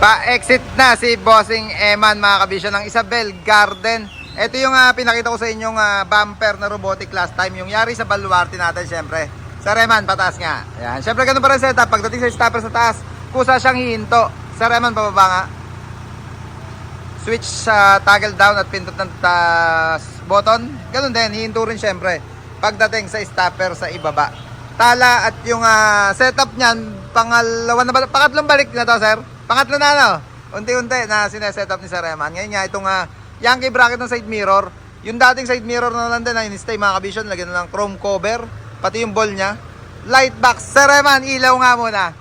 Pa-exit na si Bossing Eman mga kabisyo ng Isabel Garden. Ito yung pinakita ko sa inyong bumper na robotic last time. Yung yari sa baluarte natin syempre. Sir Eman, pataas nga. Ayan. Syempre ganun pa rin setup. Pagdating sa stopper sa taas, kusa siyang hihinto. Sir Eman, pababa nga. Switch sa toggle down at pindot ng button. Ganun din, hihinto rin syempre. Pagdating sa stopper sa ibaba. Tala at yung setup niyan, pangatlong balik na to, sir. Pangatlo na, no? Unti-unti na sinesetup ni Sir Eman. Ngayon nga, itong Yankee bracket ng side mirror. Yung dating side mirror na lang din na in-stay mga kabisyon, lagyan na ng chrome cover. Pati yung ball niya. Light box. Sir Eman, ilaw nga muna.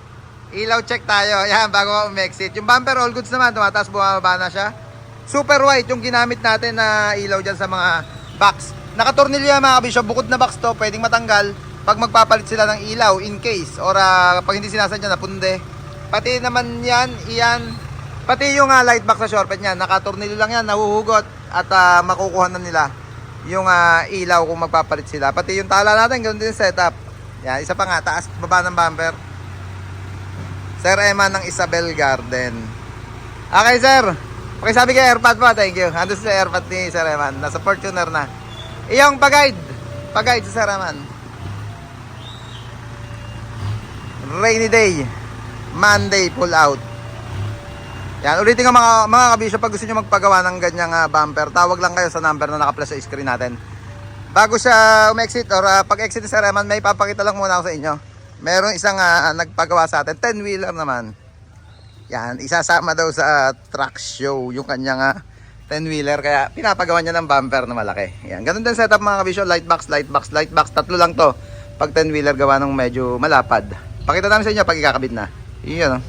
Ilaw check tayo. Yan, bago mag-exit. Yung bumper, all goods naman. Tumataas, bumababa na siya. Super white yung ginamit natin na ilaw dyan sa mga box. Nakatornilyo yan mga kabisyon. Bukod na box to, pwedeng matanggal pag magpapalit sila ng ilaw in case. Or pag hindi sinasadya, napunde. Pati naman yan, pati yung light box sa shortpet niyan, nakatornilyo lang yan, nahuhugot at makukuha na nila yung ilaw kung magpapalit sila. Pati yung tala natin, ganoon din setup. Yan, isa pa nga, taas, baba ng bumper. Sir Eman ng Isabel Garden. Okay, sir. Pakisabi kay AirPod po, thank you. Ando sa AirPod ni Sir Eman, nasa Fortuner na. Iyong pag-guide sa Sir Eman. Rainy day. Monday pull out. Yan, ulitin nga mga kabisyo, pag gusto nyo magpagawa ng ganyang bumper, tawag lang kayo sa number na naka-flash sa screen natin. Bago siya umexit or pag-exit ni Sir Eman, may papakita lang muna ako sa inyo. Merong isang nagpagawa sa atin, 10-wheeler naman. Yan, isasama daw sa truck show yung kanyang 10-wheeler, kaya pinapagawa niya ng bumper na malaki. Yan, ganun din setup mga kabisyo, light box, tatlo lang to. Pag 10-wheeler gawa ng medyo malapad. Pakita namin sa inyo pag ikakabit na. Iyon.